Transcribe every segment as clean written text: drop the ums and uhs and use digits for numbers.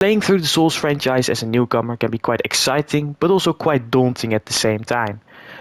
Playing through the Souls franchise as a newcomer can be quite exciting, but also quite daunting at the same time.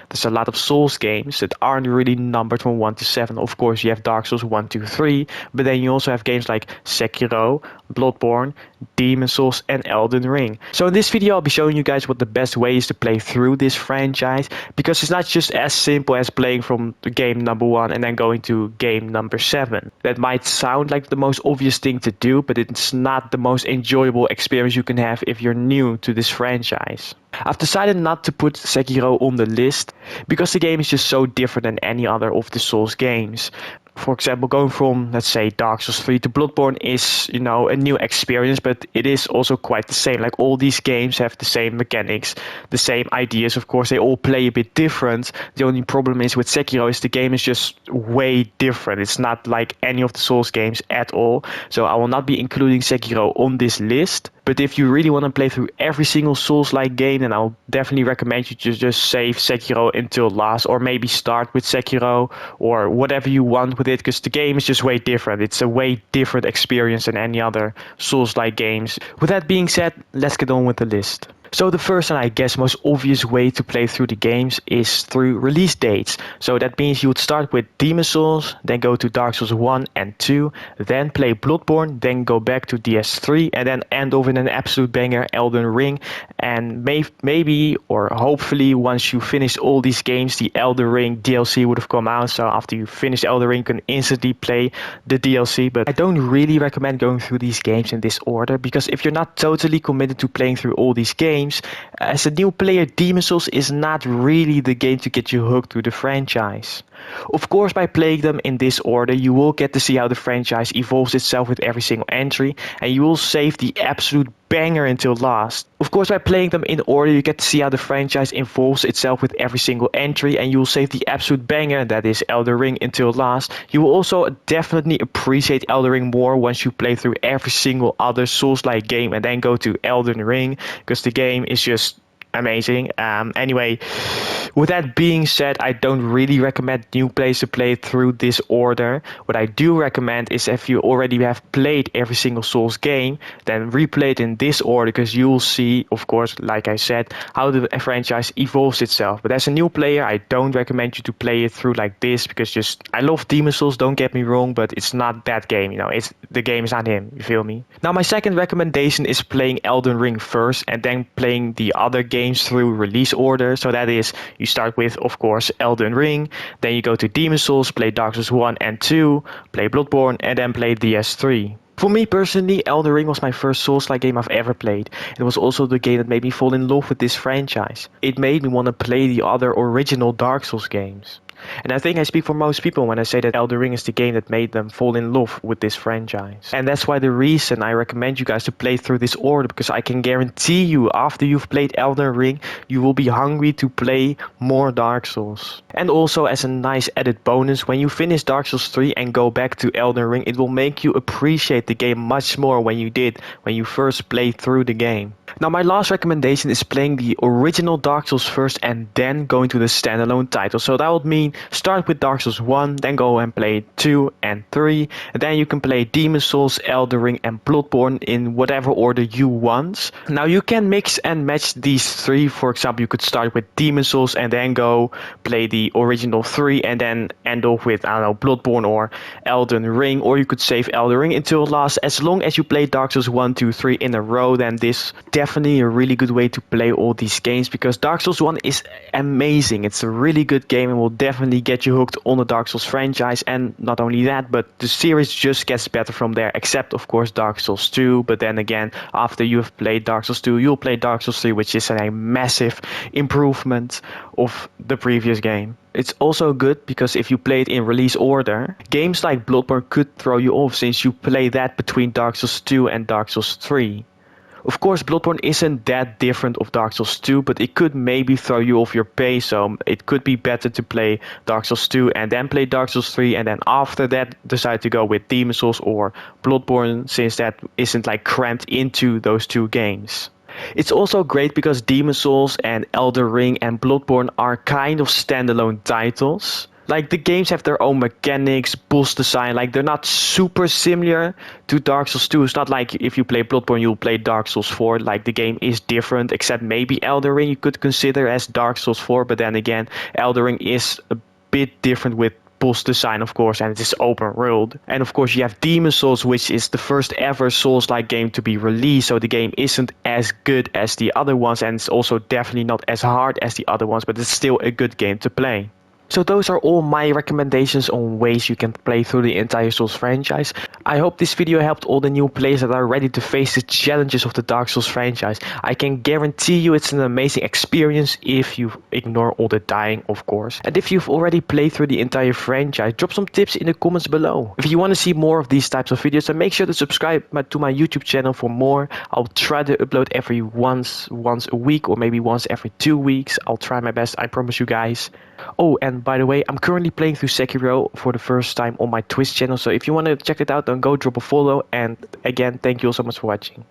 There's a lot of Souls games that aren't really numbered from 1 to 7. Of course, you have Dark Souls 1, 2, 3, but then you also have games like Sekiro, Bloodborne, Demon's Souls, and Elden Ring. So in this video, I'll be showing you guys what the best way is to play through this franchise, because it's not just as simple as playing from game number 1 and then going to game number 7. That might sound like the most obvious thing to do, but it's not the most enjoyable experience you can have if you're new to this franchise. I've decided not to put Sekiro on the list because the game is just so different than any other of the Souls games. For example, going from, let's say, Dark Souls 3 to Bloodborne is, a new experience, but it is also quite the same. Like, all these games have the same mechanics, the same ideas. Of course, they all play a bit different. The only problem is with Sekiro is the game is just way different. It's not like any of the Souls games at all. So I will not be including Sekiro on this list. But if you really want to play through every single Souls-like game, then I'll definitely recommend you to just save Sekiro until last, or maybe start with Sekiro, or whatever you want with it, because the game is just way different. It's a way different experience than any other Souls-like games. With that being said, let's get on with the list. So the first and I guess most obvious way to play through the games is through release dates. So that means you would start with Demon's Souls, then go to Dark Souls 1 and 2, then play Bloodborne, then go back to DS3, and then end off in an absolute banger, Elden Ring. And maybe or hopefully once you finish all these games, the Elden Ring DLC would have come out. So after you finish Elden Ring, you can instantly play the DLC. But I don't really recommend going through these games in this order, because if you're not totally committed to playing through all these games, as a new player, Demon's Souls is not really the game to get you hooked to the franchise. Of course, by playing them in this order, you will get to see how the franchise evolves itself with every single entry, and you will save the absolute banger until last. Of course, by playing them in order, you get to see how the franchise evolves itself with every single entry, and you will save the absolute banger, that is Elden Ring, until last. You will also definitely appreciate Elden Ring more once you play through every single other Souls-like game and then go to Elden Ring, because the game is just amazing. Anyway, with that being said, I don't really recommend new players to play through this order. What I do recommend is if you already have played every single Souls game, then replay it in this order, because you will see, of course, like I said, how the franchise evolves itself. But as a new player, I don't recommend you to play it through like this, because I love Demon's Souls, don't get me wrong, but it's not that game, the game is not him, you feel me? Now, my second recommendation is playing Elden Ring first and then playing the other games through release order. So that is, you start with, of course, Elden Ring, then you go to Demon's Souls, play Dark Souls 1 and 2, play Bloodborne, and then play DS3. For me personally, Elden Ring was my first Souls-like game I've ever played. It was also the game that made me fall in love with this franchise. It made me want to play the other original Dark Souls games. And I think I speak for most people when I say that Elden Ring is the game that made them fall in love with this franchise. And that's why the reason I recommend you guys to play through this order, because I can guarantee you after you've played Elden Ring, you will be hungry to play more Dark Souls. And also, as a nice added bonus, when you finish Dark Souls 3 and go back to Elden Ring, it will make you appreciate the game much more when you first played through the game. Now, my last recommendation is playing the original Dark Souls first and then going to the standalone title. So that would mean start with Dark Souls 1, then go and play 2 and 3, and then you can play Demon's Souls, Elden Ring and Bloodborne in whatever order you want. Now, you can mix and match these three. For example, you could start with Demon's Souls and then go play the original 3 and then end off with, Bloodborne or Elden Ring, or you could save Elden Ring until last. As long as you play Dark Souls 1, 2, 3 in a row, then this definitely a really good way to play all these games, because Dark Souls 1 is amazing. It's a really good game and will definitely get you hooked on the Dark Souls franchise. And not only that, but the series just gets better from there, except of course Dark Souls 2. But then again, after you have played Dark Souls 2, you'll play Dark Souls 3, which is a massive improvement of the previous game. It's also good because if you play it in release order, games like Bloodborne could throw you off, since you play that between Dark Souls 2 and Dark Souls 3. Of course, Bloodborne isn't that different of Dark Souls 2, but it could maybe throw you off your pace, so it could be better to play Dark Souls 2 and then play Dark Souls 3, and then after that decide to go with Demon's Souls or Bloodborne, since that isn't cramped into those two games. It's also great because Demon's Souls and Elden Ring and Bloodborne are kind of standalone titles. Like, the games have their own mechanics, boss design, like they're not super similar to Dark Souls 2. It's not like if you play Bloodborne you'll play Dark Souls 4. Like, the game is different, except maybe Elden Ring you could consider as Dark Souls 4, but then again, Elden Ring is a bit different with boss design, of course, and it is open world. And of course you have Demon Souls, which is the first ever Souls-like game to be released, so the game isn't as good as the other ones, and it's also definitely not as hard as the other ones, but it's still a good game to play. So those are all my recommendations on ways you can play through the entire Souls franchise. I hope this video helped all the new players that are ready to face the challenges of the Dark Souls franchise. I can guarantee you it's an amazing experience if you ignore all the dying, of course. And if you've already played through the entire franchise, drop some tips in the comments below. If you want to see more of these types of videos, then make sure to subscribe to my YouTube channel for more. I'll try to upload every once a week, or maybe once every 2 weeks. I'll try my best, I promise you guys. Oh, and by the way, I'm currently playing through Sekiro for the first time on my Twitch channel, so if you want to check it out, then go drop a follow. And again, thank you all so much for watching.